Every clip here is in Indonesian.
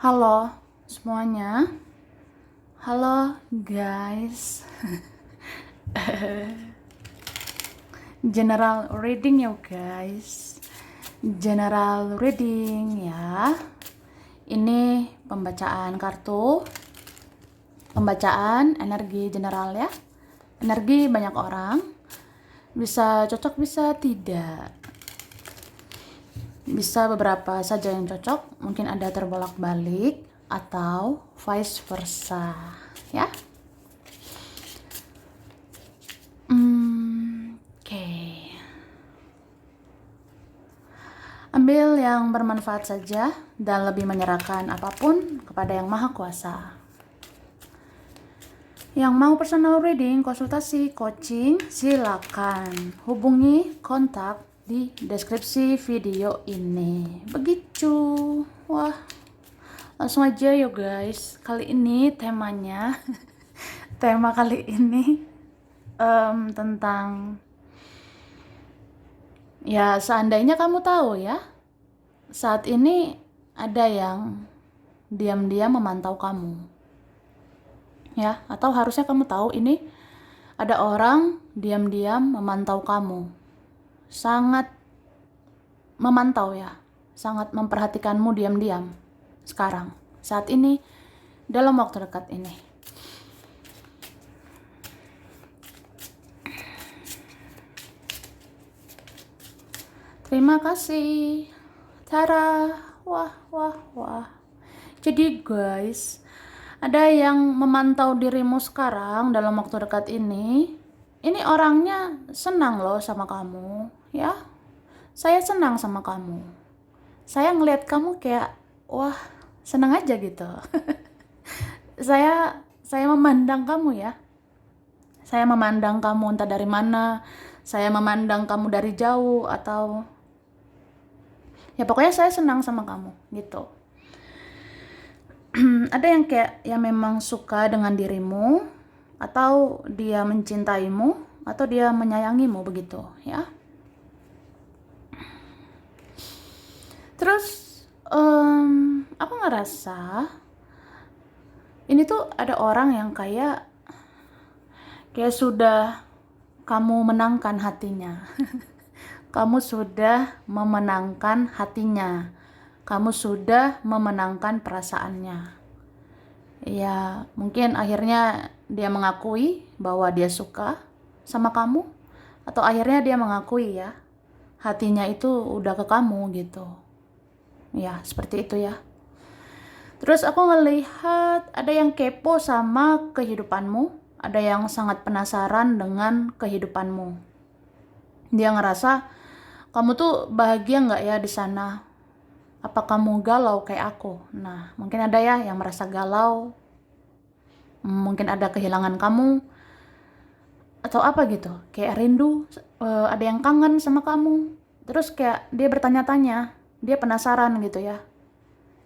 Halo semuanya, halo guys. General reading ya guys, general reading ya. Ini pembacaan kartu, pembacaan energi general ya. Energi banyak orang, bisa cocok bisa tidak. Bisa beberapa saja yang cocok, mungkin ada terbolak-balik atau vice versa ya. Oke. Ambil yang bermanfaat saja dan lebih menyerahkan apapun kepada Yang Maha Kuasa. Yang mau personal reading, konsultasi, coaching, silakan hubungi kontak di deskripsi video ini. Begitu. Wah, langsung aja yuk guys. Kali ini temanya, tema kali ini tentang, ya seandainya kamu tahu ya, saat ini ada yang diam-diam memantau kamu. Ya, atau harusnya kamu tahu ini ada orang diam-diam memantau kamu. Sangat memantau ya, sangat memperhatikanmu diam-diam sekarang, saat ini, dalam waktu dekat ini. Terima kasih Tara. Wah. Jadi guys, ada yang memantau dirimu sekarang dalam waktu dekat ini. Ini orangnya senang loh sama kamu ya. Saya senang sama kamu. Saya ngelihat kamu kayak, wah, senang aja gitu. Saya memandang kamu ya. Saya memandang kamu entah dari mana. Saya memandang kamu dari jauh atau ya pokoknya saya senang sama kamu gitu. Ada yang kayak yang memang suka dengan dirimu, atau dia mencintaimu, atau dia menyayangimu begitu ya. Terus aku ngerasa ini tuh ada orang yang kayak sudah kamu menangkan hatinya. Kamu sudah memenangkan hatinya. Kamu sudah memenangkan perasaannya. Ya, mungkin akhirnya dia mengakui bahwa dia suka sama kamu, atau akhirnya dia mengakui ya, hatinya itu udah ke kamu gitu. Ya, seperti itu ya. Terus aku ngelihat ada yang kepo sama kehidupanmu, ada yang sangat penasaran dengan kehidupanmu. Dia ngerasa kamu tuh bahagia nggak ya di sana? Apa kamu galau kayak aku? Nah, mungkin ada ya yang merasa galau, mungkin ada kehilangan kamu, atau apa gitu, kayak rindu, ada yang kangen sama kamu. Terus kayak dia bertanya-tanya, dia penasaran gitu ya.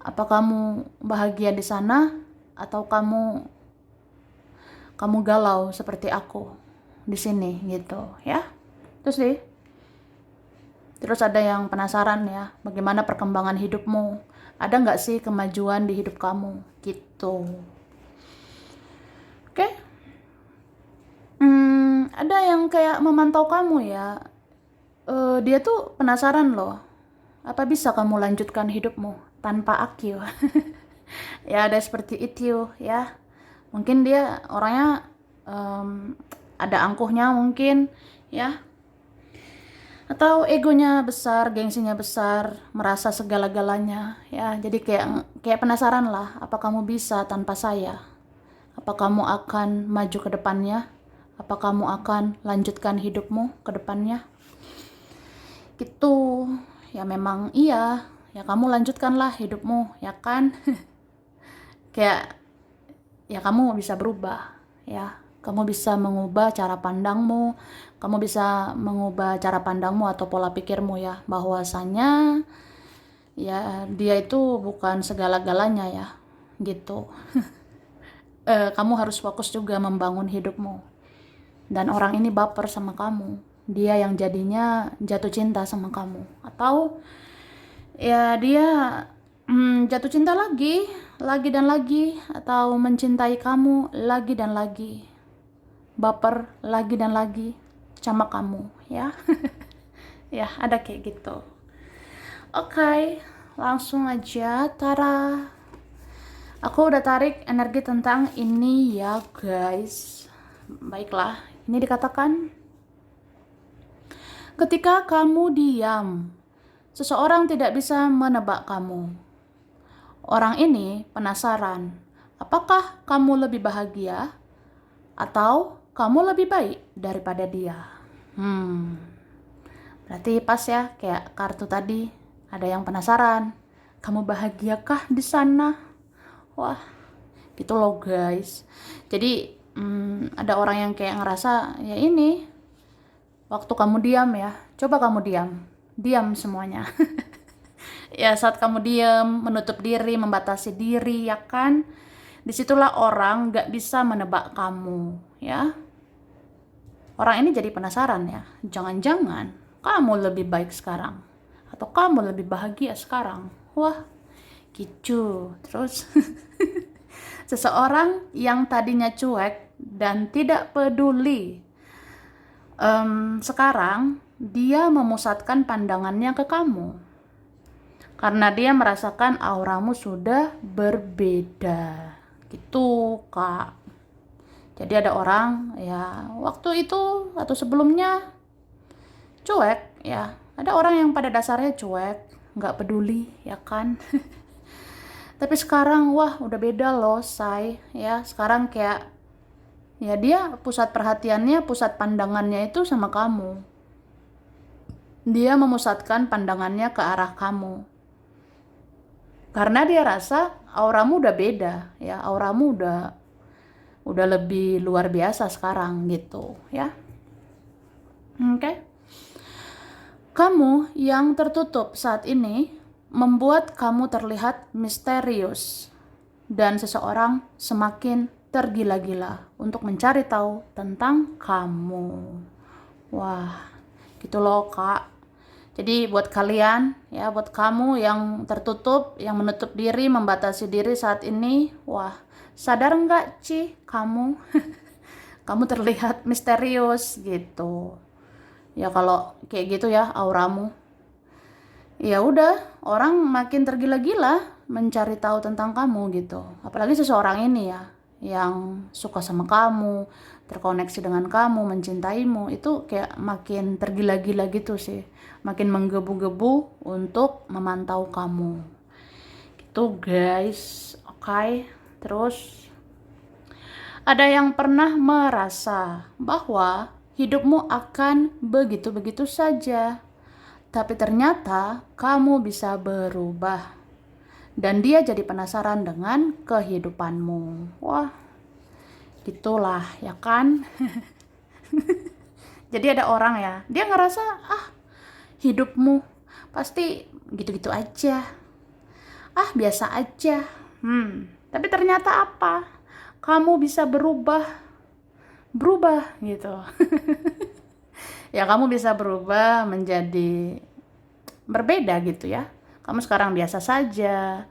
Apa kamu bahagia di sana, atau kamu galau seperti aku di sini gitu ya. Terus ada yang penasaran ya, bagaimana perkembangan hidupmu? Ada nggak sih kemajuan di hidup kamu? Gitu. Oke? Ada yang kayak memantau kamu ya. Dia tuh penasaran loh. Apa bisa kamu lanjutkan hidupmu tanpa aku? Ya ada seperti itu ya. Mungkin dia orangnya ada angkuhnya mungkin ya. Atau egonya besar, gengsinya besar, merasa segala-galanya ya. Jadi kayak penasaran lah, apa kamu bisa tanpa saya? Apa kamu akan maju ke depannya? Apa kamu akan lanjutkan hidupmu ke depannya? Gitu. Ya memang iya, ya kamu lanjutkanlah hidupmu, ya kan? Kayak ya kamu bisa berubah ya. Kamu bisa mengubah cara pandangmu, kamu bisa mengubah cara pandangmu atau pola pikirmu ya, bahwasanya ya dia itu bukan segala-galanya ya, gitu. Kamu harus fokus juga membangun hidupmu. Dan orang ini baper sama kamu, dia yang jadinya jatuh cinta sama kamu, atau ya dia Jatuh cinta lagi dan lagi, atau mencintai kamu lagi dan lagi, baper lagi dan lagi sama kamu, ya. Ya, ada kayak gitu. Oke, langsung aja, Tara. Aku udah tarik energi tentang ini ya, guys. Baiklah, ini dikatakan, ketika kamu diam, seseorang tidak bisa menebak kamu. Orang ini penasaran, apakah kamu lebih bahagia atau kamu lebih baik daripada dia? Berarti pas ya, kayak kartu tadi. Ada yang penasaran, kamu bahagiakah di sana? Wah, gitu loh guys. Jadi ada orang yang kayak ngerasa, ya ini, waktu kamu diam ya, coba kamu diam semuanya. Ya saat kamu diam, menutup diri, membatasi diri, ya kan, disitulah orang gak bisa menebak kamu, ya. Orang ini jadi penasaran ya, jangan-jangan kamu lebih baik sekarang, atau kamu lebih bahagia sekarang. Wah, gitu. Terus seseorang yang tadinya cuek dan tidak peduli, sekarang dia memusatkan pandangannya ke kamu karena dia merasakan auramu sudah berbeda. Gitu, Kak. Jadi ada orang ya waktu itu atau sebelumnya cuek ya. Ada orang yang pada dasarnya cuek, nggak peduli, ya kan. Tapi sekarang wah udah beda loh, say. Ya sekarang kayak ya dia pusat perhatiannya, pusat pandangannya itu sama kamu. Dia memusatkan pandangannya ke arah kamu. Karena dia rasa auramu udah beda, ya. Auramu udah lebih luar biasa sekarang gitu, ya. Oke. Kamu yang tertutup saat ini membuat kamu terlihat misterius dan seseorang semakin tergila-gila untuk mencari tahu tentang kamu. Wah, gitu loh, Kak. Jadi buat kalian, ya, buat kamu yang tertutup, yang menutup diri, membatasi diri saat ini, wah, sadar nggak, Ci, kamu, kamu terlihat misterius gitu. Ya kalau kayak gitu ya auramu, ya udah orang makin tergila-gila mencari tahu tentang kamu gitu. Apalagi seseorang ini ya yang suka sama kamu, terkoneksi dengan kamu, mencintaimu, itu kayak makin tergila-gila gitu sih, makin menggebu-gebu untuk memantau kamu gitu guys. Oke. Terus ada yang pernah merasa bahwa hidupmu akan begitu-begitu saja, tapi ternyata kamu bisa berubah. Dan dia jadi penasaran dengan kehidupanmu. Wah, gitulah ya kan. Jadi ada orang ya, dia ngerasa hidupmu pasti gitu-gitu aja. Biasa aja. Tapi ternyata apa? Kamu bisa berubah gitu. Ya kamu bisa berubah menjadi berbeda gitu ya. Kamu sekarang biasa saja.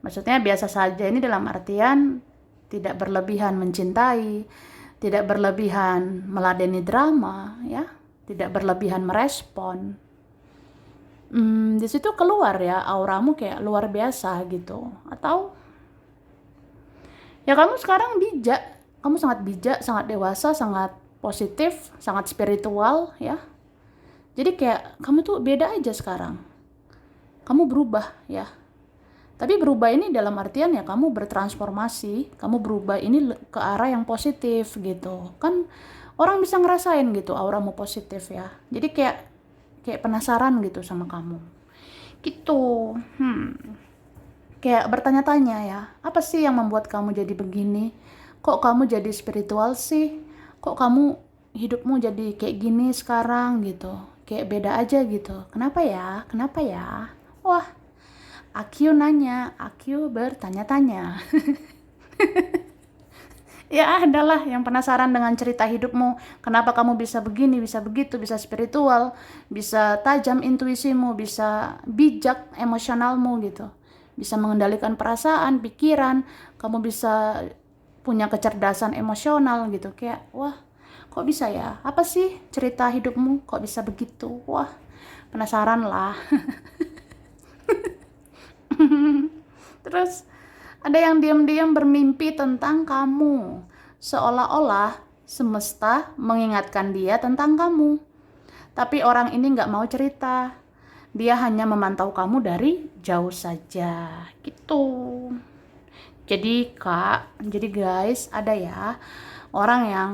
Maksudnya biasa saja ini dalam artian tidak berlebihan mencintai, tidak berlebihan meladeni drama, ya, tidak berlebihan merespon. Di situ keluar ya auramu kayak luar biasa gitu. Atau ya kamu sekarang bijak, kamu sangat bijak, sangat dewasa, sangat positif, sangat spiritual ya. Jadi kayak kamu tuh beda aja sekarang. Kamu berubah ya. Tapi berubah ini dalam artian ya kamu bertransformasi, kamu berubah ini ke arah yang positif gitu. Kan orang bisa ngerasain gitu auramu positif ya. Jadi kayak penasaran gitu sama kamu. Gitu. Kayak bertanya-tanya ya, apa sih yang membuat kamu jadi begini? Kok kamu jadi spiritual sih? Kok kamu hidupmu jadi kayak gini sekarang gitu? Kayak beda aja gitu. Kenapa ya? Kenapa ya? Wah, Akyu nanya, Akyu bertanya-tanya. Ya adalah yang penasaran dengan cerita hidupmu. Kenapa kamu bisa begini, bisa begitu, bisa spiritual, bisa tajam intuisimu, bisa bijak emosionalmu gitu. bisa mengendalikan perasaan, pikiran, kamu bisa punya kecerdasan emosional gitu. Kayak, wah, kok bisa ya? Apa sih cerita hidupmu? Kok bisa begitu? Wah, penasaran lah. Terus ada yang diam-diam bermimpi tentang kamu, seolah-olah semesta mengingatkan dia tentang kamu. Tapi orang ini nggak mau cerita. Dia hanya memantau kamu dari jauh saja. Gitu. Jadi Kak, jadi guys, ada ya orang yang,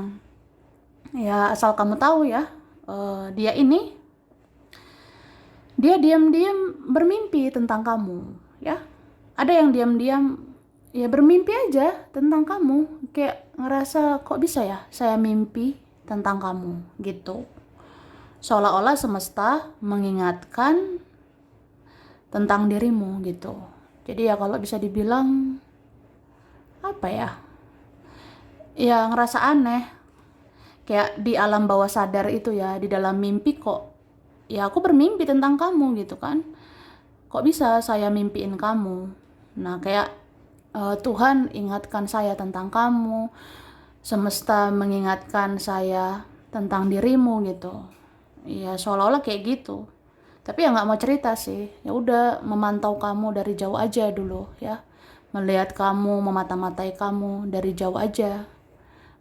ya asal kamu tahu ya, dia diam-diam bermimpi tentang kamu, ya. Ada yang diam-diam ya bermimpi aja tentang kamu, kayak ngerasa kok bisa ya saya mimpi tentang kamu gitu. Seolah-olah semesta mengingatkan tentang dirimu gitu. Jadi ya kalau bisa dibilang apa ya? Ya ngerasa aneh. Kayak di alam bawah sadar itu ya, di dalam mimpi kok ya aku bermimpi tentang kamu gitu kan. Kok bisa saya mimpiin kamu? Nah, kayak Tuhan ingatkan saya tentang kamu, semesta mengingatkan saya tentang dirimu gitu. Ya seolah-olah kayak gitu. Tapi ya nggak mau cerita sih. Ya udah memantau kamu dari jauh aja dulu ya. Melihat kamu, memata-matai kamu dari jauh aja.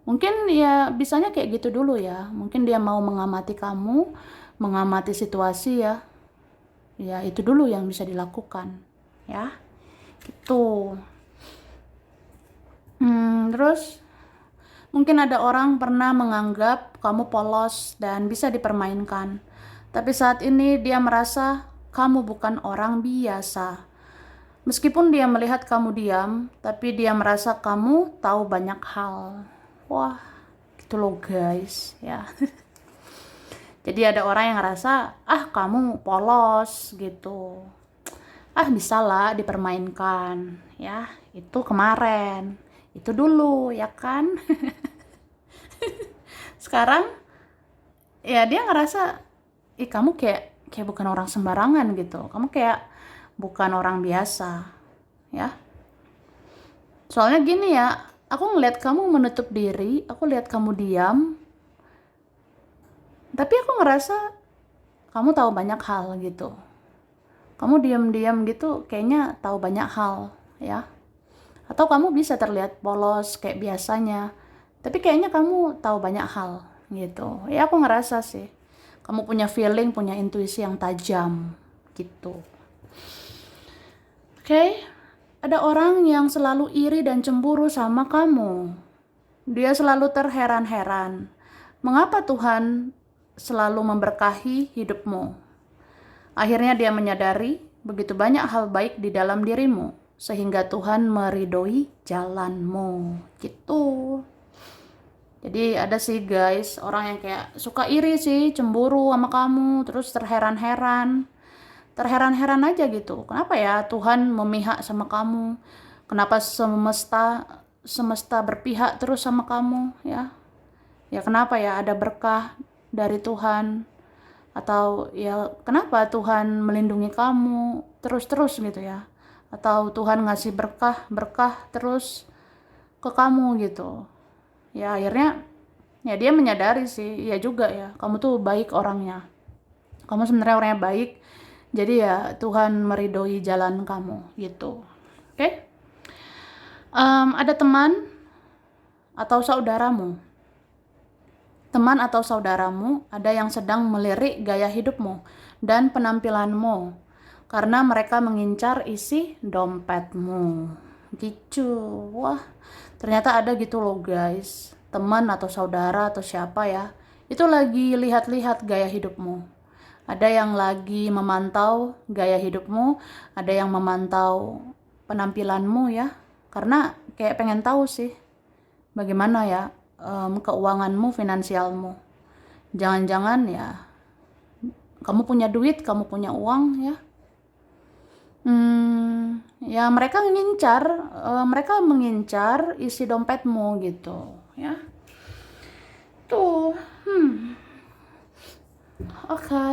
Mungkin ya bisanya kayak gitu dulu ya. Mungkin dia mau mengamati kamu, mengamati situasi ya. Ya itu dulu yang bisa dilakukan ya. Gitu. Terus mungkin ada orang pernah menganggap kamu polos dan bisa dipermainkan. Tapi saat ini dia merasa kamu bukan orang biasa. Meskipun dia melihat kamu diam, tapi dia merasa kamu tahu banyak hal. Wah, gitu loh guys, ya. Jadi ada orang yang ngerasa, ah kamu polos gitu. Ah bisa lah dipermainkan, ya. Itu kemarin, itu dulu, ya kan? Sekarang, ya dia ngerasa, ih kamu kayak bukan orang sembarangan gitu. Kamu kayak bukan orang biasa, ya. Soalnya gini ya, aku ngeliat kamu menutup diri, aku lihat kamu diam, tapi aku ngerasa kamu tahu banyak hal gitu. Kamu diam-diam gitu, kayaknya tahu banyak hal, ya. Atau kamu bisa terlihat polos kayak biasanya, tapi kayaknya kamu tahu banyak hal gitu. Ya aku ngerasa sih, kamu punya feeling, punya intuisi yang tajam gitu. Oke, ada orang yang selalu iri dan cemburu sama kamu. Dia selalu terheran-heran. Mengapa Tuhan selalu memberkahi hidupmu? Akhirnya dia menyadari begitu banyak hal baik di dalam dirimu, sehingga Tuhan meridhoi jalanmu. Gitu. Jadi ada sih guys, orang yang kayak suka iri sih, cemburu sama kamu, terus terheran-heran. Terheran-heran aja gitu. Kenapa ya Tuhan memihak sama kamu? Kenapa semesta berpihak terus sama kamu, ya? Ya kenapa ya ada berkah dari Tuhan? Atau ya kenapa Tuhan melindungi kamu terus-terus gitu ya? Atau Tuhan ngasih berkah terus ke kamu gitu. Ya akhirnya ya dia menyadari sih, ya juga ya, kamu tuh baik orangnya. Kamu sebenarnya orangnya baik. Jadi ya Tuhan meridhoi jalan kamu gitu. Oke? Ada teman atau saudaramu. Teman atau saudaramu ada yang sedang melirik gaya hidupmu dan penampilanmu karena mereka mengincar isi dompetmu. Gitu. Wah, ternyata ada gitu loh guys. Teman atau saudara atau siapa ya, itu lagi lihat-lihat gaya hidupmu. Ada yang lagi memantau gaya hidupmu, ada yang memantau penampilanmu ya. Karena kayak pengen tahu sih bagaimana ya keuanganmu, finansialmu. Jangan-jangan ya kamu punya duit, kamu punya uang ya. Ya mereka mengincar isi dompetmu gitu ya. Tuh, oke.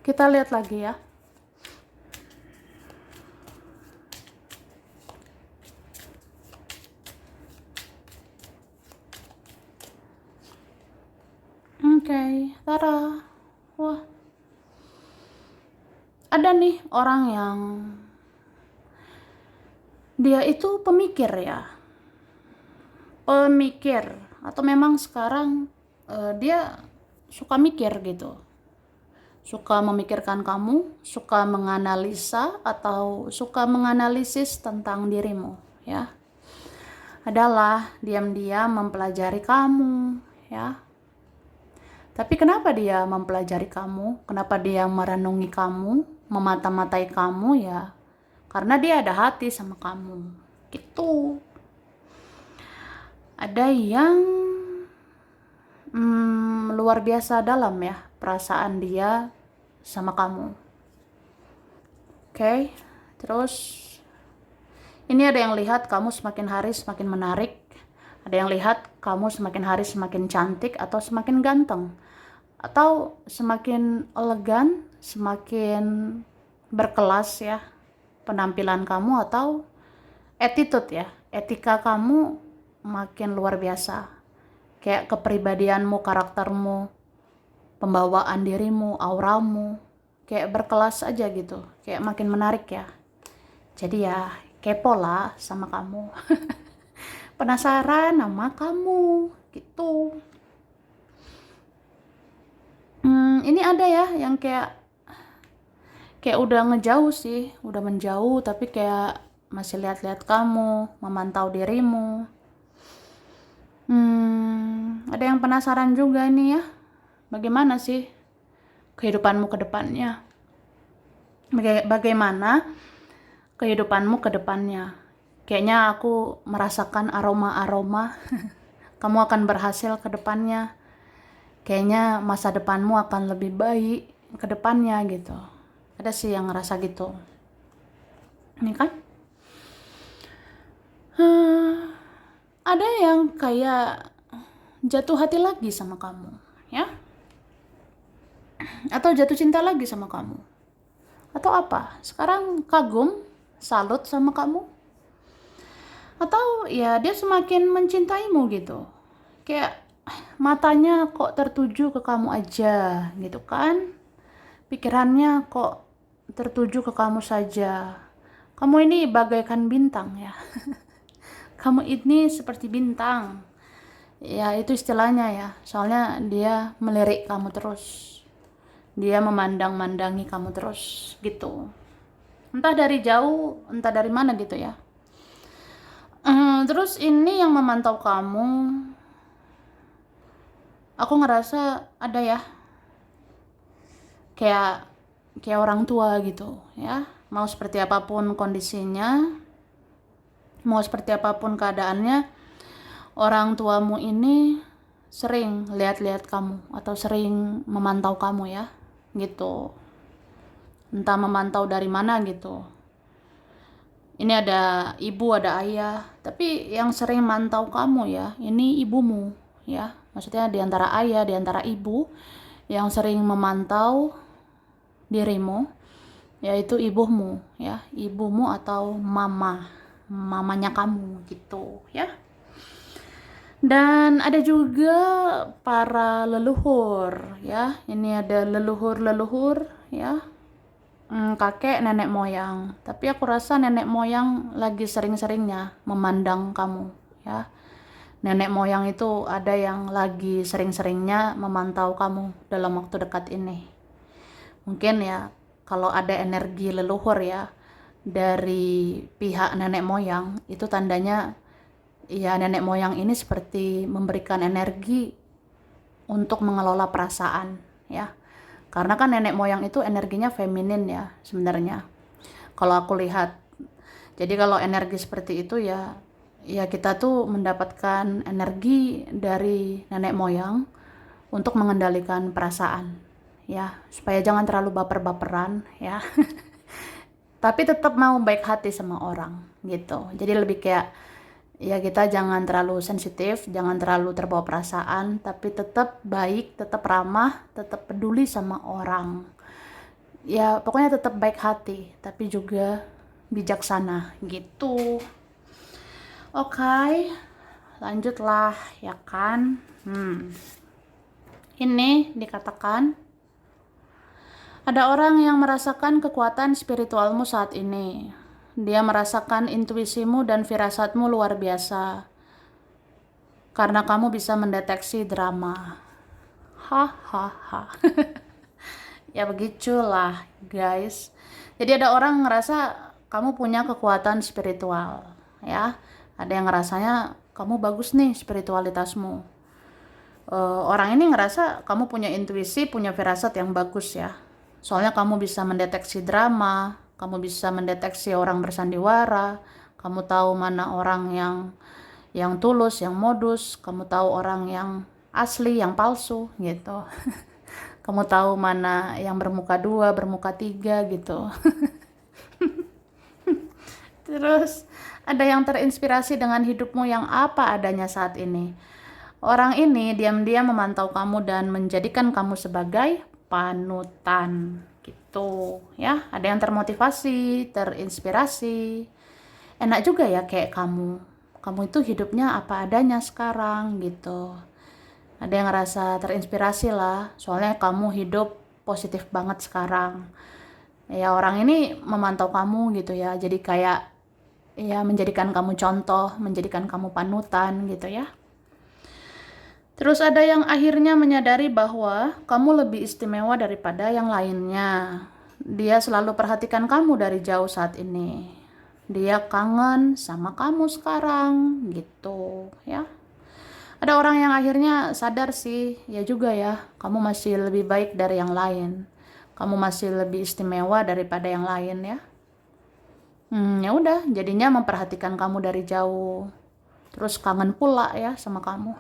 Kita lihat lagi ya. ada nih orang yang dia itu pemikir ya, pemikir, atau memang sekarang dia suka mikir gitu, suka memikirkan kamu, suka menganalisa atau suka menganalisis tentang dirimu ya. Adalah diam-diam mempelajari kamu ya. Tapi kenapa dia mempelajari kamu? Kenapa dia merenungi kamu, memata-matai kamu ya? Karena dia ada hati sama kamu. Gitu. Ada yang luar biasa dalam ya perasaan dia sama kamu. Oke. Terus ini ada yang lihat kamu semakin hari semakin menarik. Ada yang lihat kamu semakin hari semakin cantik atau semakin ganteng. Atau semakin elegan, semakin berkelas ya penampilan kamu, atau attitude ya, etika kamu makin luar biasa. Kayak kepribadianmu, karaktermu, pembawaan dirimu, auramu, kayak berkelas aja gitu, kayak makin menarik ya. Jadi ya kepo lah sama kamu. Penasaran sama kamu gitu. Ini ada ya yang kayak udah ngejauh sih, udah menjauh tapi kayak masih lihat-lihat kamu, memantau dirimu. Ada yang penasaran juga nih ya, bagaimana sih kehidupanmu ke depannya? Bagaimana kehidupanmu ke depannya? Kayaknya aku merasakan aroma-aroma kamu akan berhasil ke depannya. Kayaknya masa depanmu akan lebih baik ke depannya gitu. Ada sih yang ngerasa gitu. Ini kan? Ada yang kayak jatuh hati lagi sama kamu, ya? Atau jatuh cinta lagi sama kamu. Atau apa? Sekarang kagum, salut sama kamu. Atau ya dia semakin mencintaimu gitu. Kayak matanya kok tertuju ke kamu aja gitu kan. Pikirannya kok tertuju ke kamu saja. Kamu ini bagaikan bintang ya. Kamu ini seperti bintang. Ya itu istilahnya ya. Soalnya dia melirik kamu terus. Dia memandang-mandangi kamu terus gitu. Entah dari jauh, entah dari mana gitu ya. Terus ini yang memantau kamu, aku ngerasa ada ya, kayak orang tua gitu ya. Mau seperti apapun kondisinya, mau seperti apapun keadaannya, orang tuamu ini sering lihat-lihat kamu atau sering memantau kamu ya gitu. Entah memantau dari mana gitu. Ini ada ibu, ada ayah, tapi yang sering mantau kamu ya, ini ibumu ya. Maksudnya di antara ayah, di antara ibu yang sering memantau dirimu, yaitu ibumu ya, ibumu atau mamanya kamu gitu ya. Dan ada juga para leluhur ya. Ini ada leluhur ya. Kakek, nenek moyang. Tapi aku rasa nenek moyang lagi sering-seringnya memandang kamu ya. Nenek moyang itu ada yang lagi sering-seringnya memantau kamu dalam waktu dekat ini. Mungkin ya kalau ada energi leluhur ya dari pihak nenek moyang, itu tandanya ya nenek moyang ini seperti memberikan energi untuk mengelola perasaan ya. Karena kan nenek moyang itu energinya feminin ya sebenarnya. Kalau aku lihat. Jadi kalau energi seperti itu ya kita tuh mendapatkan energi dari nenek moyang untuk mengendalikan perasaan ya, supaya jangan terlalu baper-baperan ya. Tapi tetap mau baik hati sama orang gitu. Jadi lebih kayak ya kita jangan terlalu sensitif, jangan terlalu terbawa perasaan, tapi tetap baik, tetap ramah, tetap peduli sama orang. Ya pokoknya tetap baik hati, tapi juga bijaksana gitu. Oke, lanjutlah ya kan. Ini dikatakan Ada orang yang merasakan kekuatan spiritualmu saat ini. Dia merasakan intuisimu dan firasatmu luar biasa. Karena kamu bisa mendeteksi drama. Hahaha. Ya begitulah, guys. Jadi ada orang ngerasa kamu punya kekuatan spiritual, ya. Ada yang ngerasanya kamu bagus nih spiritualitasmu. Orang ini ngerasa kamu punya intuisi, punya firasat yang bagus ya. Soalnya kamu bisa mendeteksi drama, kamu bisa mendeteksi orang bersandiwara, kamu tahu mana orang yang tulus, yang modus, kamu tahu orang yang asli, yang palsu gitu. Kamu tahu mana yang bermuka dua, bermuka tiga gitu. Terus ada yang terinspirasi dengan hidupmu yang apa adanya saat ini. Orang ini diam-diam memantau kamu dan menjadikan kamu sebagai panutan gitu ya. Ada yang termotivasi, terinspirasi. Enak juga ya kayak kamu. Kamu itu hidupnya apa adanya sekarang gitu. Ada yang ngerasa terinspirasi lah, soalnya kamu hidup positif banget sekarang. Ya orang ini memantau kamu gitu ya, jadi kayak ya menjadikan kamu contoh, menjadikan kamu panutan gitu ya. Terus ada yang akhirnya menyadari bahwa kamu lebih istimewa daripada yang lainnya. Dia selalu perhatikan kamu dari jauh saat ini. Dia kangen sama kamu sekarang gitu ya. Ada orang yang akhirnya sadar sih, ya juga ya, kamu masih lebih baik dari yang lain. Kamu masih lebih istimewa daripada yang lain ya. Ya udah, jadinya memperhatikan kamu dari jauh. Terus kangen pula ya sama kamu.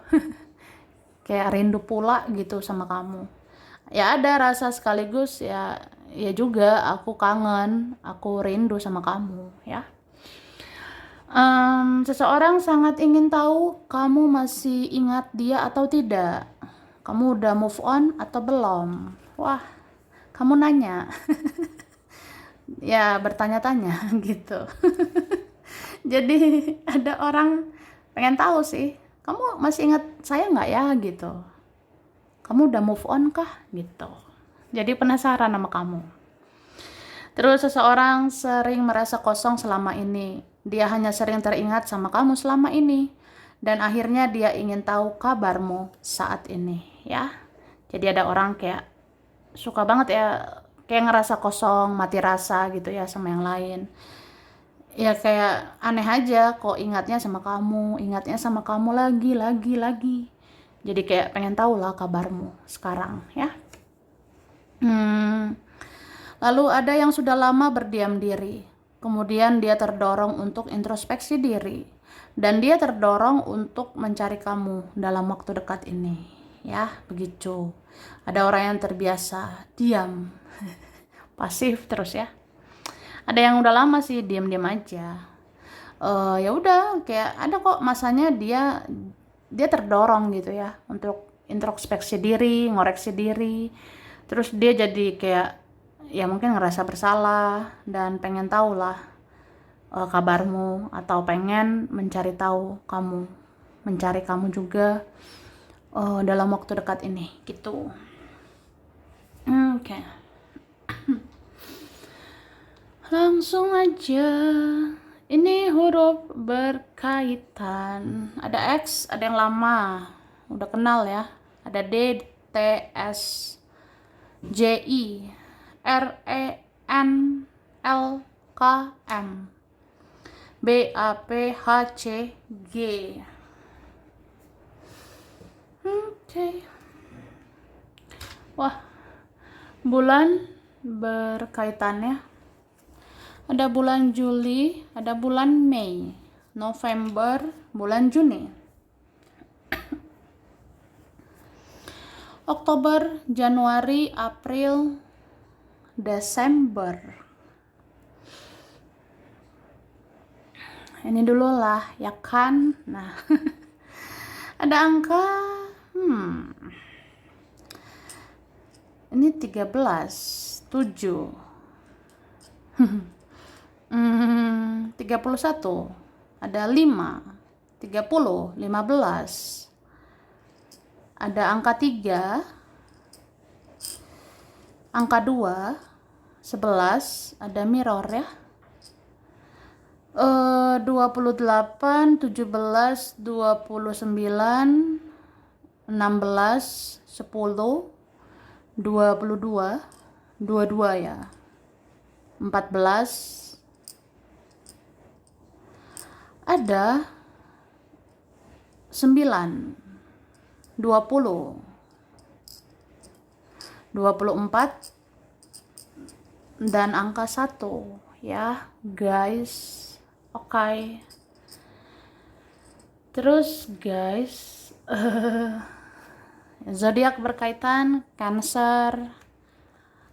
Kayak rindu pula gitu sama kamu. Ya ada rasa sekaligus ya, ya juga aku kangen, aku rindu sama kamu ya. Seseorang sangat ingin tahu kamu masih ingat dia atau tidak. Kamu udah move on atau belum? Wah, kamu nanya. Ya, bertanya-tanya gitu. Jadi ada orang pengen tahu sih, kamu masih ingat saya nggak ya gitu. Kamu udah move on kah gitu. Jadi penasaran sama kamu. Terus seseorang sering merasa kosong selama ini. Dia hanya sering teringat sama kamu selama ini. Dan akhirnya dia ingin tahu kabarmu saat ini ya. Jadi ada orang kayak suka banget ya, kayak ngerasa kosong, mati rasa gitu ya sama yang lain. Ya kayak aneh aja kok ingatnya sama kamu lagi. Jadi kayak pengen tahu lah kabarmu sekarang ya. Lalu ada yang sudah lama berdiam diri. Kemudian dia terdorong untuk introspeksi diri. Dan dia terdorong untuk mencari kamu dalam waktu dekat ini. Ya, begitu. Ada orang yang terbiasa diam. Pasif terus ya. Ada yang udah lama sih diam-diam aja. Ya udah, kayak ada kok masanya dia terdorong gitu ya untuk introspeksi diri, ngoreksi diri. Terus dia jadi kayak ya mungkin ngerasa bersalah dan pengen tahu lah kabarmu, atau pengen mencari tahu kamu, mencari kamu juga dalam waktu dekat ini gitu. Oke. Langsung aja. Ini huruf berkaitan. Ada X, ada yang lama, udah kenal ya. Ada D, T, S, J, I, R, E, N, L, K, M, B, A, P, H, C, G. Oke. Wah, bulan berkaitannya. Ada bulan Juli, ada bulan Mei, November, bulan Juni, Oktober, Januari, April, Desember. Ini dulu lah, ya kan? Nah, ada angka, ini 13, 7, 31, ada 5, 30, 15, ada angka 3, Angka 2, 11, ada mirror ya. 28, 17, 29, 16, 10, 22, 22 ya. 14, ada 9, 20, 24, dan angka 1 ya guys. Oke. Terus guys, zodiak berkaitan Cancer,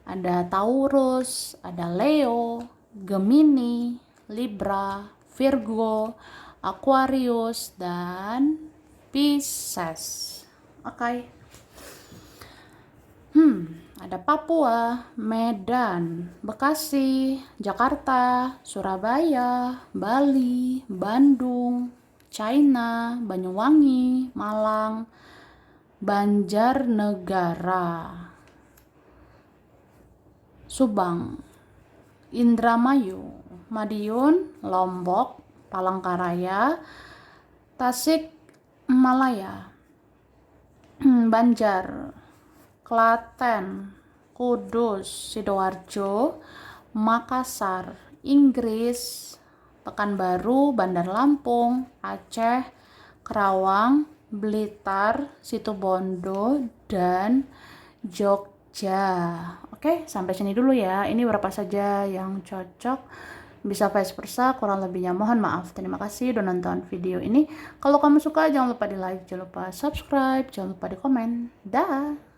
ada Taurus, ada Leo, Gemini, Libra, Virgo, Aquarius, dan Pisces. Oke. Ada Papua, Medan, Bekasi, Jakarta, Surabaya, Bali, Bandung, China, Banyuwangi, Malang, Banjarnegara, Subang, Indramayu, Madiun, Lombok, Palangkaraya, Tasik Malaya, Banjar, Klaten, Kudus, Sidoarjo, Makassar, Inggris, Pekanbaru, Bandar Lampung, Aceh, Kerawang, Blitar, Situbondo, dan Jogja. Oke, sampai sini dulu ya. Ini berapa saja yang cocok. Bisa vice versa, kurang lebihnya mohon maaf. Terima kasih udah nonton video ini. Kalau kamu suka jangan lupa di like, jangan lupa subscribe, jangan lupa di komen. Dah.